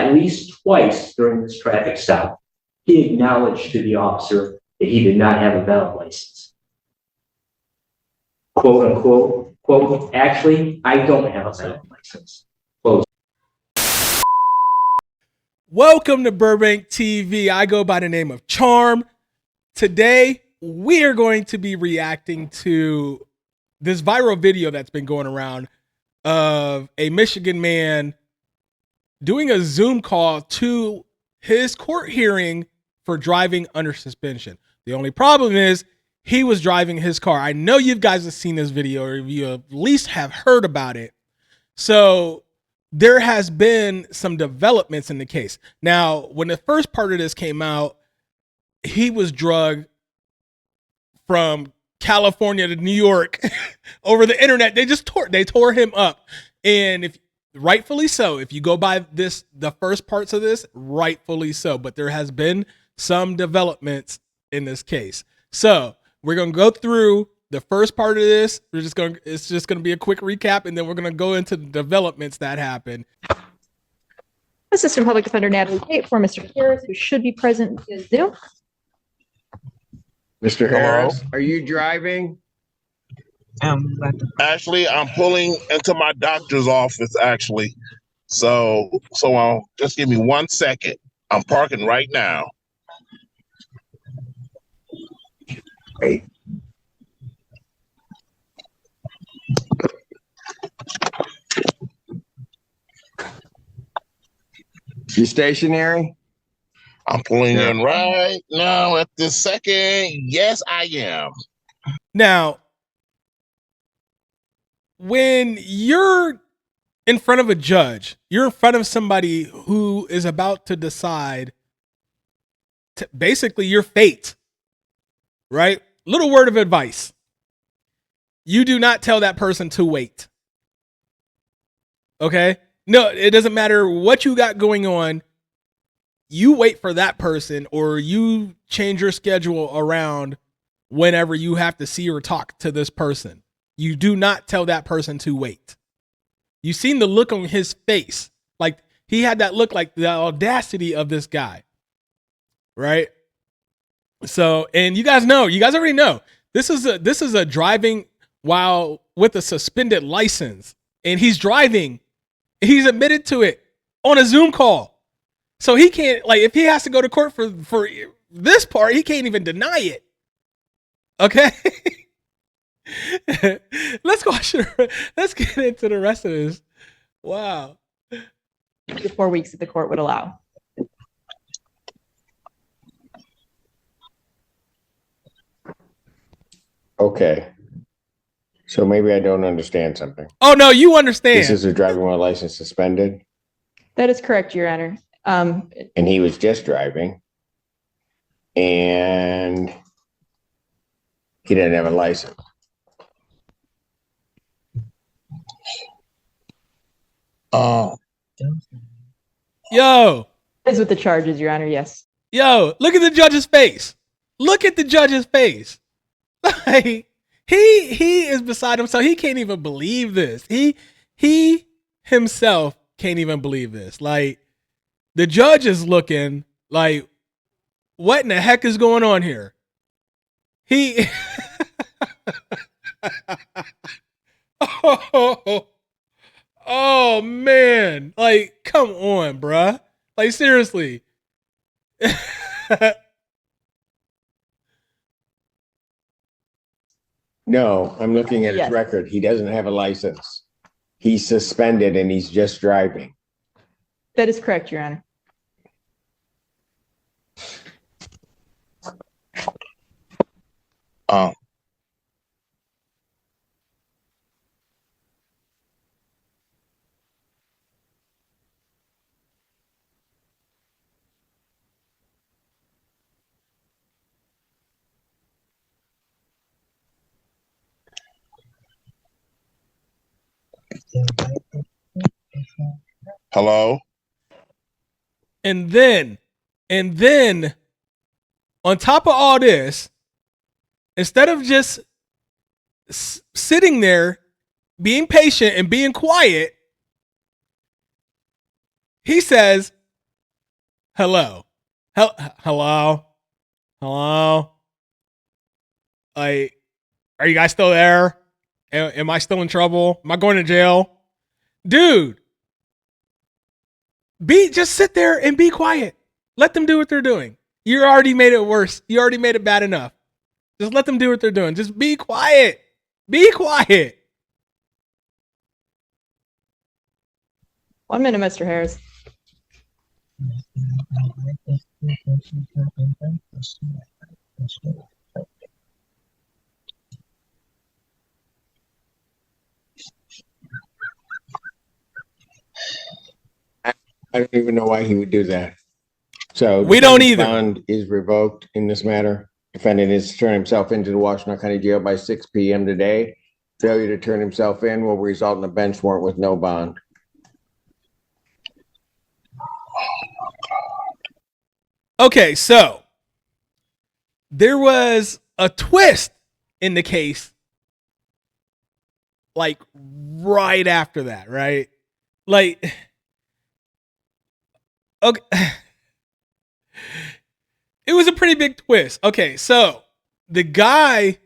at least twice during this traffic stop, he acknowledged to the officer that he did not have a valid license. Quote unquote, quote, actually, I don't have a valid license. Close. Welcome to Burbank TV. I go by the name of Charm. Today, we are going to be reacting to this viral video that's been going around of a Michigan man doing a Zoom call to his court hearing for driving under suspension. The only problem is he was driving his car. I know you guys have seen this video, or you at least have heard about it. So there has been some developments in the case. Now, when the first part of this came out, he was drugged from California to New York over the internet. They tore him up. And if rightfully so, if you go by this, the first parts of this, rightfully so. But there has been some developments in this case. So we're going to go through the first part of this. It's just going to be a quick recap, and then we're going to go into the developments that happened. Assistant Public Defender Natalie Tate for Mr. Harris, who should be present via Zoom. Mr. Harris, are you driving? Actually, I'm pulling into my doctor's office, actually. So just give me 1 second. I'm parking right now. Great. You stationary? I'm pulling in right now at this second. Yes, I am. Now, when you're in front of a judge, you're in front of somebody who is about to decide basically your fate, right? Little word of advice. You do not tell that person to wait. Okay? No, it doesn't matter what you got going on. You wait for that person, or you change your schedule around whenever you have to see or talk to this person. You do not tell that person to wait. You've seen the look on his face. Like, he had that look, like the audacity of this guy. Right? So, and you guys already know, this is a driving while with a suspended license, and he's driving. He's admitted to it on a Zoom call. So he can't, like, if he has to go to court for this part, he can't even deny it. Okay? Let's get into the rest of this. Wow. The 4 weeks that the court would allow. Okay. So maybe I don't understand something. Oh, no, you understand. This is a driving while license suspended? That is correct, Your Honor. And he was just driving. And he didn't have a license. Yo. That is with the charges, Your Honor, yes. Yo, look at the judge's face. Look at the judge's face. Like, he is beside himself. He can't even believe this. He himself can't even believe this. Like, the judge is looking like, what in the heck is going on here? Oh man. Like, come on, bruh. Like, seriously. No, I'm looking at his record. He doesn't have a license. He's suspended and he's just driving. That is correct, Your Honor. Hello? And then on top of all this, instead of just sitting there being patient and being quiet, he says, Hello. Hello. Hello. Like, are you guys still there? Am I still in trouble? Am I going to jail? Dude, just sit there and be quiet. Let them do what they're doing. You already made it worse. You already made it bad enough. Just let them do what they're doing. Just be quiet. Be quiet. 1 minute, Mr. Harris. I don't even know why he would do that. So we don't either. Bond is revoked in this matter. Defendant is to turn himself into the Washington County Jail by 6 p.m. today. Failure to turn himself in will result in a bench warrant with no bond. Okay, so there was a twist in the case, like right after that, right? Like, okay, it was a pretty big twist. Okay, so the guy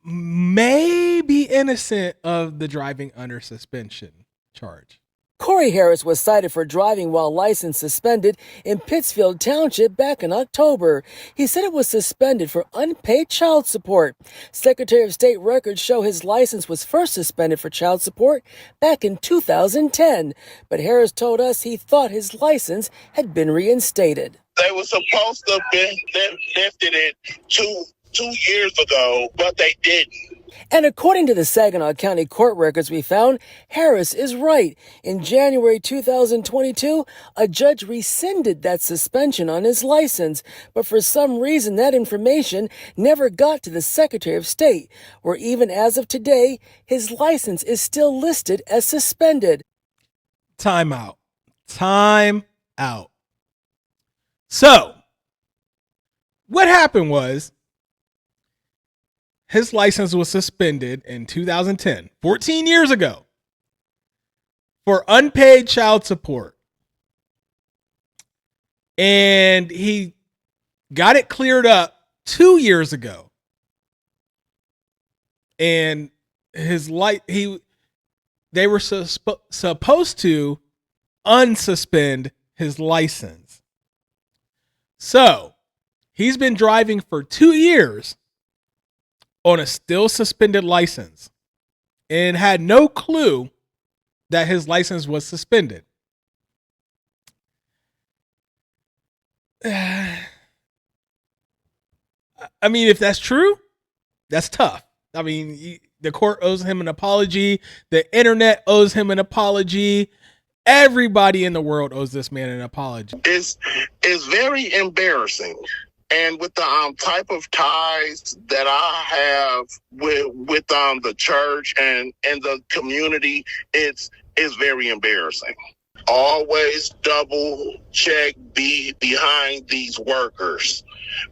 may be innocent of the driving under suspension charge. Cory Harris was cited for driving while license suspended in Pittsfield Township back in October. He said it was suspended for unpaid child support. Secretary of State records show his license was first suspended for child support back in 2010. But Harris told us he thought his license had been reinstated. They were supposed to have been lifted it two years ago, but they didn't. And according to the Saginaw County court records we found, Harris is right. In January 2022, a judge rescinded that suspension on his license. But for some reason, that information never got to the Secretary of State, where even as of today, his license is still listed as suspended. Time out. Time out. So, what happened was, his license was suspended in 2010, 14 years ago, for unpaid child support. And he got it cleared up 2 years ago. And they were supposed to unsuspend his license. So, he's been driving for 2 years on a still suspended license and had no clue that his license was suspended. I mean, if that's true, that's tough. I mean, the court owes him an apology. The internet owes him an apology. Everybody in the world owes this man an apology. It's very embarrassing. And with the type of ties that I have with the church and the community, it's very embarrassing. Always double check behind these workers,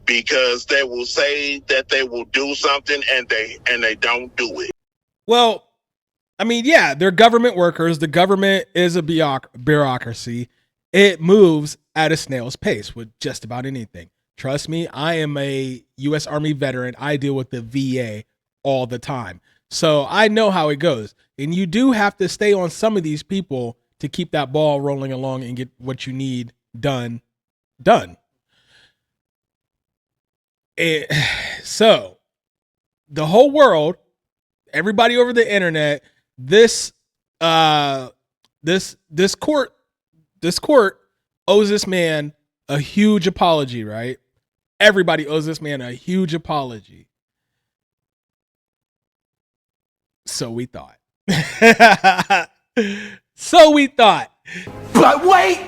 because they will say that they will do something and they don't do it. Well, I mean, yeah, they're government workers. The government is a bureaucracy. It moves at a snail's pace with just about anything. Trust me, I am a U.S. Army veteran. I deal with the VA all the time. So I know how it goes. And you do have to stay on some of these people to keep that ball rolling along and get what you need done. So the whole world, everybody over the internet, this court owes this man a huge apology, right? Everybody owes this man a huge apology. So we thought. But wait,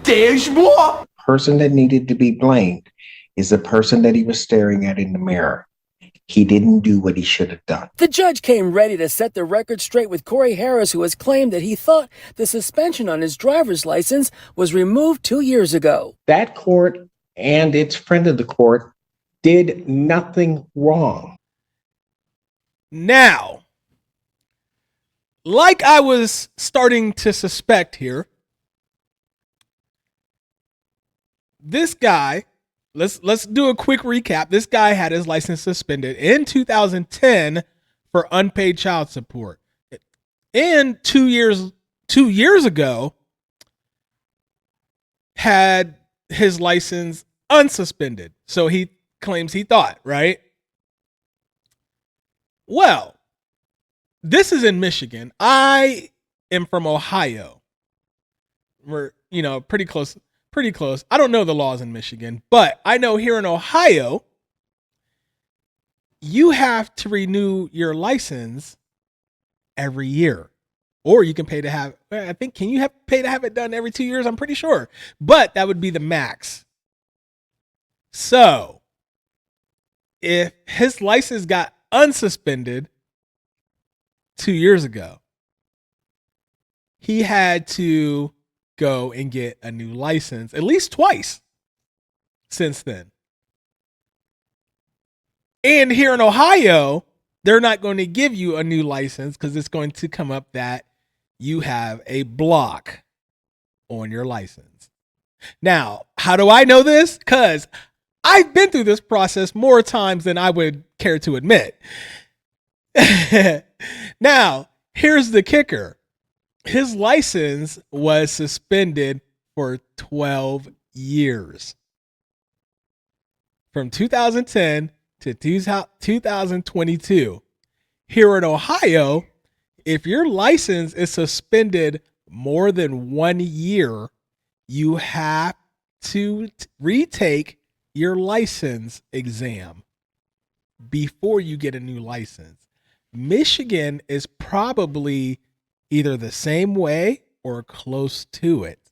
there's more. Person that needed to be blamed is the person that he was staring at in the mirror. He didn't do what he should have done. The judge came ready to set the record straight with Cory Harris, who has claimed that he thought the suspension on his driver's license was removed 2 years ago. That court and its friend of the court did nothing wrong. Now, like I was starting to suspect here, this guy, let's do a quick recap. This guy had his license suspended in 2010 for unpaid child support. And 2 years ago, had his license unsuspended. So he claims he thought, right? Well, this is in Michigan. I am from Ohio. We're, pretty close. I don't know the laws in Michigan, but I know here in Ohio, you have to renew your license every year. Or you can pay to have, I think, can you pay to have it done every 2 years? I'm pretty sure. But that would be the max. So, if his license got unsuspended 2 years ago, he had to go and get a new license at least twice since then. And here in Ohio, they're not going to give you a new license because it's going to come up that you have a block on your license. Now, how do I know this? Because I've been through this process more times than I would care to admit. Now, here's the kicker. His license was suspended for 12 years. From 2010 to 2022. Here in Ohio, if your license is suspended more than 1 year, you have to retake your license exam before you get a new license. Michigan is probably either the same way or close to it.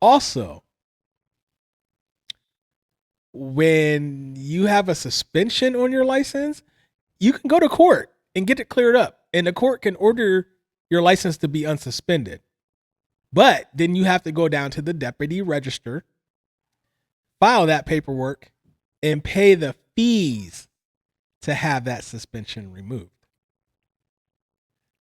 Also, when you have a suspension on your license, you can go to court and get it cleared up. And the court can order your license to be unsuspended. But then you have to go down to the deputy register, file that paperwork, and pay the fees to have that suspension removed.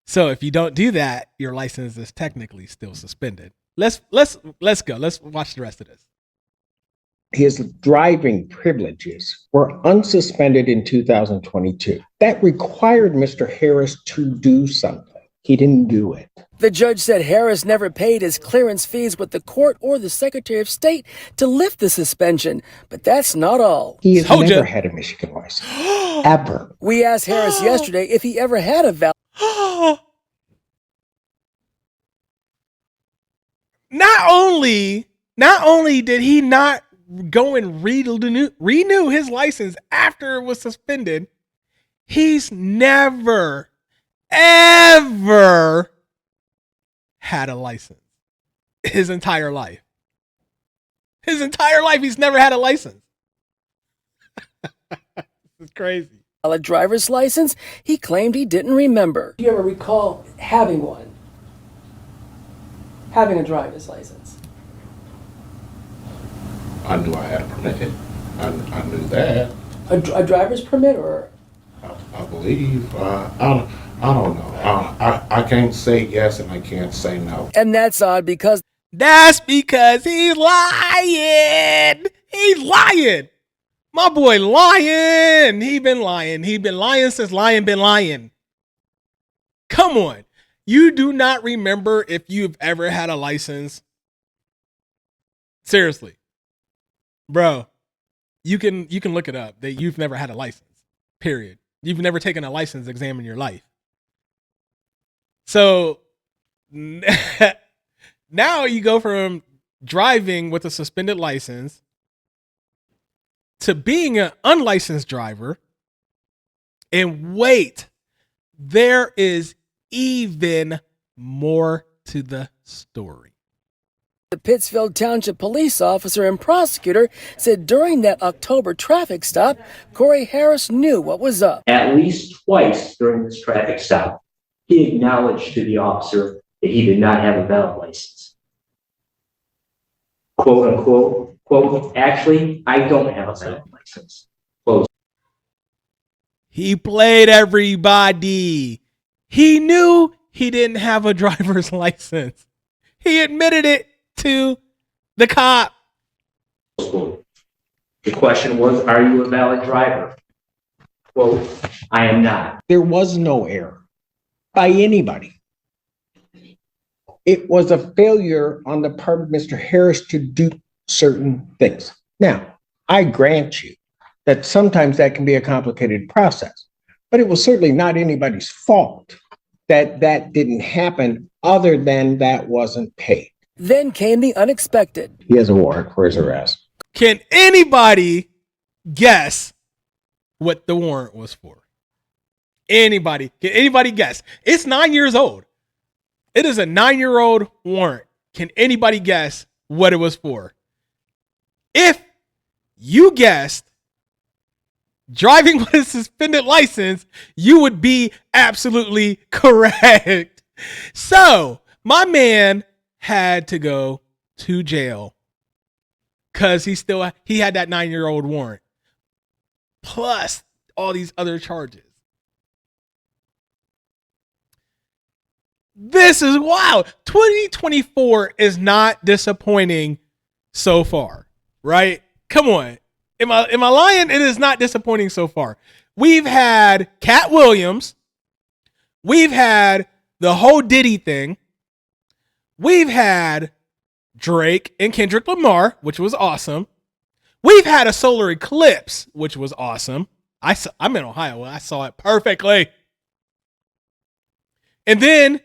So if you don't do that, your license is technically still suspended. Let's go. Let's watch the rest of this. His driving privileges were unsuspended in 2022. That required Mr. Harris to do something. He didn't do it. The judge said Harris never paid his clearance fees with the court or the Secretary of State to lift the suspension. But that's not all. He has never had a Michigan license. Ever. We asked Harris yesterday if he ever had a valid. Not only did he not go and renew his license after it was suspended, he's never, ever had a license his entire life. His entire life, he's never had a license. It's crazy. A driver's license he claimed he didn't remember. Do you ever recall having one? Having a driver's license? I knew I had a permit. I knew that. A driver's permit, or? I believe. I don't know. I can't say yes and I can't say no. And that's odd because. That's because he's lying. He's lying. My boy lying. He been lying. He been lying since lying been lying. Come on. You do not remember if you've ever had a license? Seriously. Bro, you can look it up that you've never had a license. Period. You've never taken a license exam in your life. So now you go from driving with a suspended license to being an unlicensed driver. And wait, there is even more to the story. The Pittsfield Township police officer and prosecutor said during that October traffic stop, Cory Harris knew what was up. At least twice during this traffic stop, he acknowledged to the officer that he did not have a valid license. Quote unquote, quote, actually, I don't have a valid license. Close. He played everybody. He knew he didn't have a driver's license. He admitted it to the cop. The question was, are you a valid driver? Quote, I am not. There was no error by anybody. It was a failure on the part of Mr. Harris to do certain things. Now, I grant you that sometimes that can be a complicated process, but it was certainly not anybody's fault that that didn't happen other than that wasn't paid. Then came the unexpected. He has a warrant for his arrest. Can anybody guess what the warrant was for? Anybody? Can anybody guess? It's 9 years old. It is a 9-year-old warrant. Can anybody guess what it was for? If you guessed driving with a suspended license, you would be absolutely correct. So my man had to go to jail because he had that 9-year-old warrant, plus all these other charges. This is wild. 2024 is not disappointing so far, right? Come on. Am I lying? It is not disappointing so far. We've had Cat Williams. We've had the whole Diddy thing. We've had Drake and Kendrick Lamar, which was awesome. We've had a solar eclipse, which was awesome. I'm in Ohio. I saw it perfectly. And then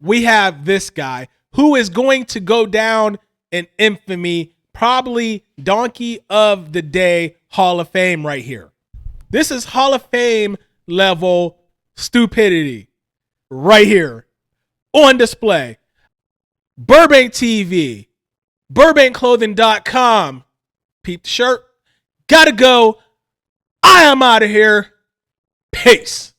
we have this guy who is going to go down in infamy, probably Donkey of the Day Hall of Fame right here. This is Hall of Fame level stupidity right here on display. Burbank TV, BurbankClothing.com. Peep the shirt. Gotta go. I am out of here. Peace.